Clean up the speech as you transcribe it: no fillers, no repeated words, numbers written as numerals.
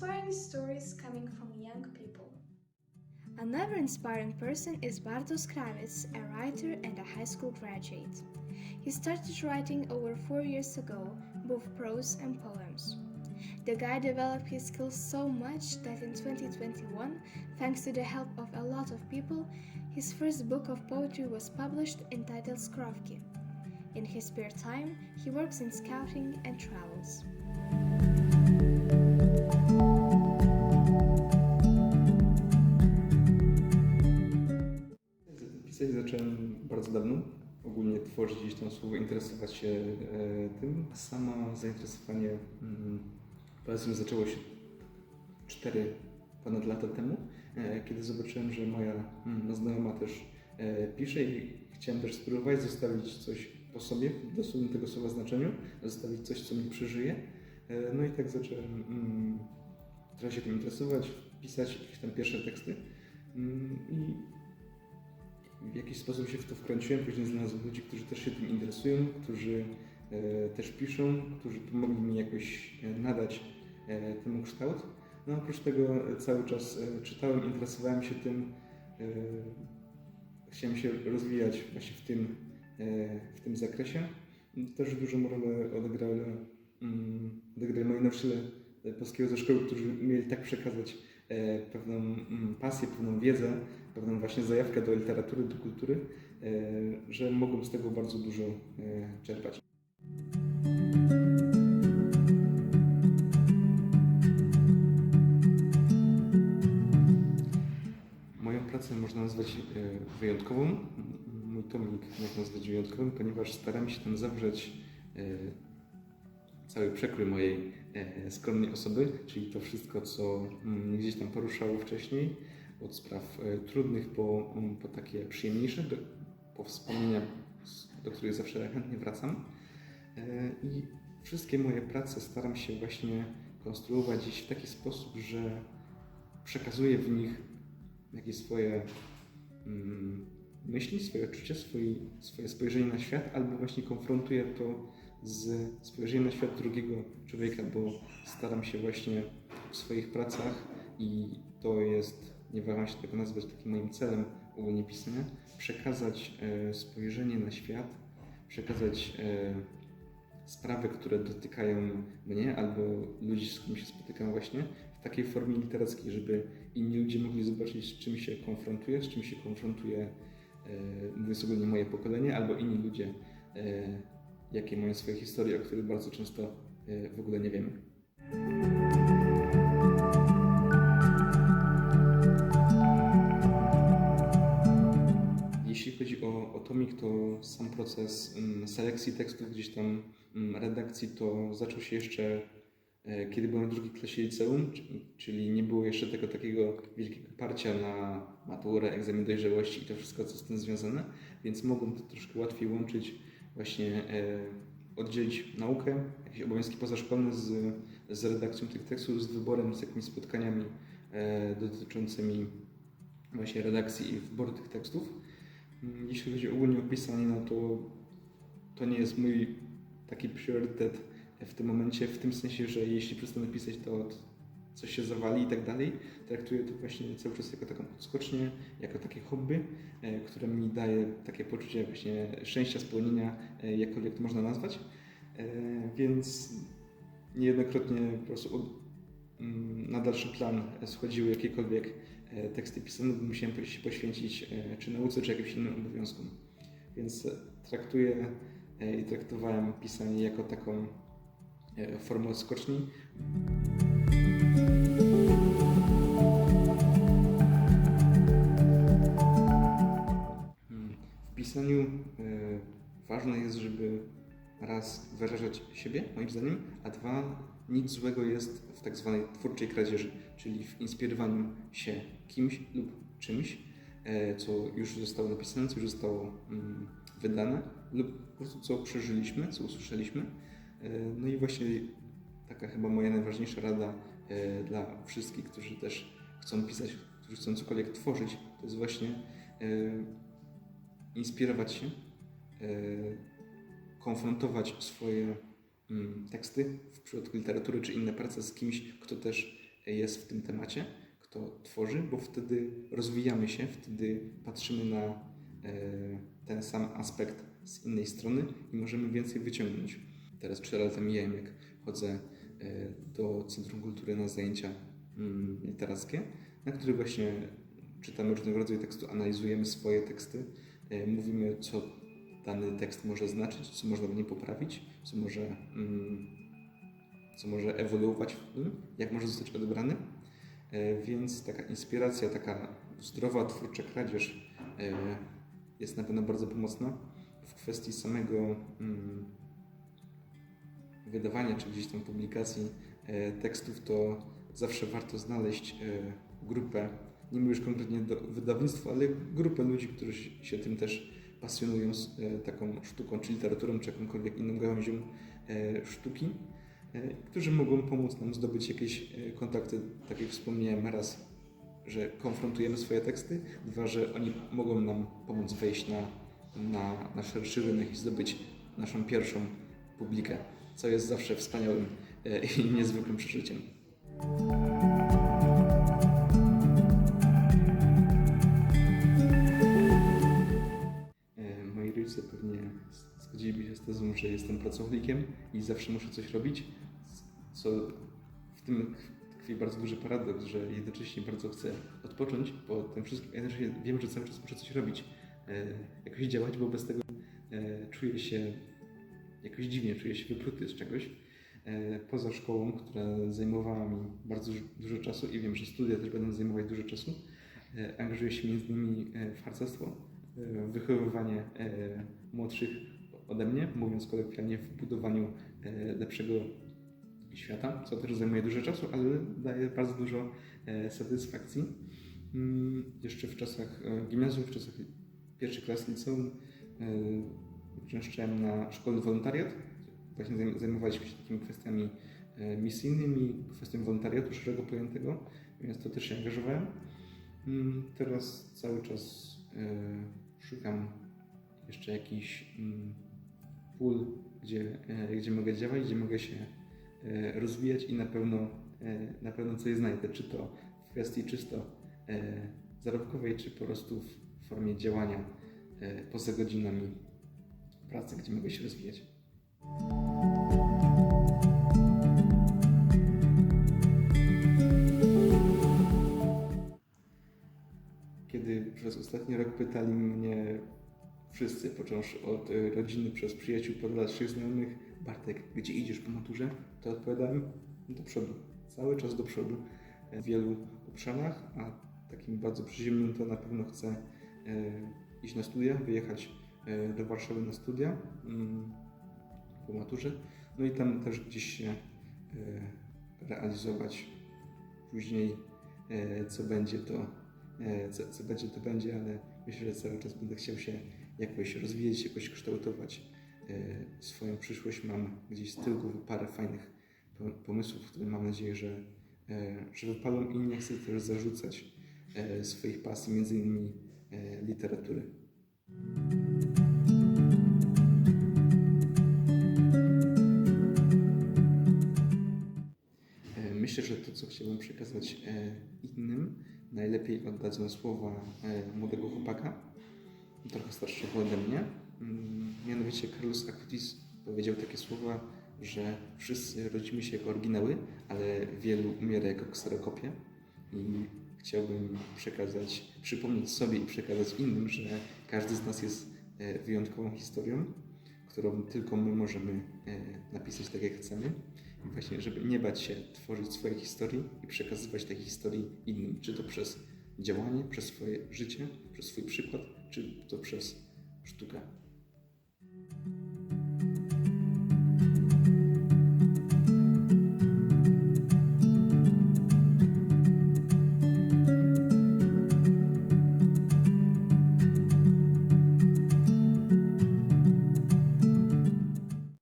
inspiring stories coming from young people. Another inspiring person is Bartosz Kravitz, a writer and a high school graduate. He started writing over 4 years ago, both prose and poems. The guy developed his skills so much that in 2021, thanks to the help of a lot of people, his first book of poetry was published entitled Skrovki. In his spare time, he works in scouting and travels. Pisać zacząłem bardzo dawno. Ogólnie tworzyć gdzieś tam słowo, interesować się tym. Samo zainteresowanie poezją zaczęło się 4 ponad lata temu, kiedy zobaczyłem, że moja znajoma też pisze i chciałem też spróbować zostawić coś po sobie, w dosłownym tego słowa znaczeniu, zostawić coś, co mi przeżyje. No i tak zacząłem trochę się tym interesować, pisać jakieś tam pierwsze teksty i w jakiś sposób się w to wkręciłem. Później znalazłem ludzi, którzy też się tym interesują, którzy też piszą, którzy pomogli mi jakoś nadać temu kształt. No oprócz tego cały czas czytałem, interesowałem się tym, chciałem się rozwijać właśnie w tym zakresie. Też dużą rolę odegrali moi nauczyciele polskiego ze szkoły, którzy umieli tak przekazać pewną pasję, pewną wiedzę, pewną właśnie zajawkę do literatury, do kultury, że mogłem z tego bardzo dużo czerpać. Moją pracę można nazwać wyjątkową. Mój tomik można nazwać wyjątkowym, ponieważ staram się tam zawrzeć cały przekrój mojej skromnej osoby, czyli to wszystko, co mnie gdzieś tam poruszało wcześniej, od spraw trudnych po takie przyjemniejsze, po wspomnienia, do których zawsze chętnie wracam. I wszystkie moje prace staram się właśnie konstruować gdzieś w taki sposób, że przekazuję w nich jakieś swoje myśli, swoje odczucia, swoje spojrzenie na świat, albo właśnie konfrontuję to z spojrzeniem na świat drugiego człowieka, bo staram się właśnie w swoich pracach, i to jest, nie waham się tego nazwać takim moim celem ogólnie pisania, przekazać spojrzenie na świat, przekazać sprawy, które dotykają mnie albo ludzi, z którymi się spotykam właśnie, w takiej formie literackiej, żeby inni ludzie mogli zobaczyć, z czym się konfrontuje, mówiąc ogólnie, moje pokolenie, albo inni ludzie, jakie mają swoje historie, o których bardzo często w ogóle nie wiemy. Jeśli chodzi o tomik, to sam proces selekcji tekstów, gdzieś tam redakcji, to zaczął się jeszcze kiedy byłem w drugiej klasie liceum, czyli nie było jeszcze tego takiego wielkiego parcia na maturę, egzamin dojrzałości i to wszystko, co z tym związane, więc mogłem to troszkę łatwiej łączyć, właśnie oddzielić naukę, jakieś obowiązki pozaszkolne z redakcją tych tekstów, z wyborem, z jakimiś spotkaniami dotyczącymi właśnie redakcji i wyboru tych tekstów. Jeśli chodzi ogólnie o pisanie, no to nie jest mój taki priorytet w tym momencie, w tym sensie, że jeśli przestanę pisać, to coś się zawali i tak dalej. Traktuję to właśnie cały czas jako taką odskocznię, jako takie hobby, które mi daje takie poczucie właśnie szczęścia, spełnienia, jakkolwiek to można nazwać. Więc niejednokrotnie po prostu na dalszy plan schodziły jakiekolwiek teksty pisane, bo musiałem się poświęcić czy nauce, czy jakimś innym obowiązkom. Więc traktuję i traktowałem pisanie jako taką formę odskoczni. W pisaniu ważne jest, żeby raz wyrażać siebie, moim zdaniem, a dwa, nic złego jest w tak zwanej twórczej kradzieży, czyli w inspirowaniu się kimś lub czymś, co już zostało napisane, co już zostało wydane, lub po prostu co przeżyliśmy, co usłyszeliśmy. No i właśnie taka chyba moja najważniejsza rada dla wszystkich, którzy też chcą pisać, którzy chcą cokolwiek tworzyć, to jest właśnie inspirować się, konfrontować swoje teksty w przypadku literatury czy inne prace z kimś, kto też jest w tym temacie, kto tworzy, bo wtedy rozwijamy się, wtedy patrzymy na ten sam aspekt z innej strony i możemy więcej wyciągnąć. Teraz 4 lata mijają, jak chodzę do Centrum Kultury na zajęcia literackie, na których właśnie czytamy różnego rodzaju tekstu, analizujemy swoje teksty, mówimy, co dany tekst może znaczyć, co można w nim poprawić, co może ewoluować w nim, jak może zostać odebrany. Więc taka inspiracja, taka zdrowa, twórcza kradzież jest na pewno bardzo pomocna. W kwestii samego wydawania czy gdzieś tam publikacji tekstów, to zawsze warto znaleźć grupę, nie mówię już konkretnie do wydawnictwa, ale grupę ludzi, którzy się tym też pasjonują taką sztuką, czy literaturą, czy jakąkolwiek inną gałęzią sztuki, którzy mogą pomóc nam zdobyć jakieś kontakty, tak jak wspomniałem raz, że konfrontujemy swoje teksty, dwa, że oni mogą nam pomóc wejść na szerszy rynek i zdobyć naszą pierwszą publikę, co jest zawsze wspaniałym i niezwykłym przeżyciem. Moi rodzice pewnie zgodziliby się z tezą, że jestem pracownikiem i zawsze muszę coś robić, co w tym tkwi bardzo duży paradoks, że jednocześnie bardzo chcę odpocząć po tym wszystkim, jednocześnie wiem, że cały czas muszę coś robić, jakoś działać, bo bez tego czuję się jakoś dziwnie, czuję się wypruty z czegoś. Poza szkołą, która zajmowała mi bardzo dużo czasu i wiem, że studia też będą zajmować dużo czasu, angażuję się między innymi w harcerstwo, w wychowywanie młodszych ode mnie, mówiąc kolokwialnie, w budowaniu lepszego świata, co też zajmuje dużo czasu, ale daje bardzo dużo satysfakcji. Jeszcze w czasach gimnazjum, w czasach pierwszych klas liceum uczęszczałem na szkolny wolontariat. Właśnie zajmowaliśmy się takimi kwestiami misyjnymi, kwestią wolontariatu szeroko pojętego, więc to też się angażowałem. Teraz cały czas szukam jeszcze jakichś pól, gdzie mogę działać, gdzie mogę się rozwijać i na pewno coś znajdę, czy to w kwestii czysto zarobkowej, czy po prostu w formie działania poza godzinami pracy, gdzie mogę się rozwijać. Kiedy przez ostatni rok pytali mnie wszyscy, począwszy od rodziny, przez przyjaciół, po dalszych znajomych, Bartek, gdzie idziesz po maturze? To odpowiadałem, do przodu, cały czas do przodu w wielu obszarach, a takim bardzo przyziemnym to na pewno chcę iść na studia, wyjechać do Warszawy na studia po maturze, no i tam też gdzieś się realizować. Później co będzie to będzie, ale myślę, że cały czas będę chciał się jakoś rozwijać, jakoś kształtować swoją przyszłość. Mam gdzieś z tyłu głowy parę fajnych pomysłów, które mam nadzieję, że wypalą i nie chcę też zarzucać swoich pasji, między innymi literatury. Myślę, że to, co chciałbym przekazać innym, najlepiej oddadzą słowa młodego chłopaka, trochę starszego ode mnie. Mianowicie Carlos Acutis powiedział takie słowa, że wszyscy rodzimy się jako oryginały, ale wielu umiera jako kserokopie. I chciałbym przypomnieć sobie i przekazać innym, że każdy z nas jest wyjątkową historią, którą tylko my możemy napisać tak, jak chcemy. I właśnie, żeby nie bać się tworzyć swojej historii i przekazywać tej historii innym, czy to przez działanie, przez swoje życie, przez swój przykład, czy to przez sztukę.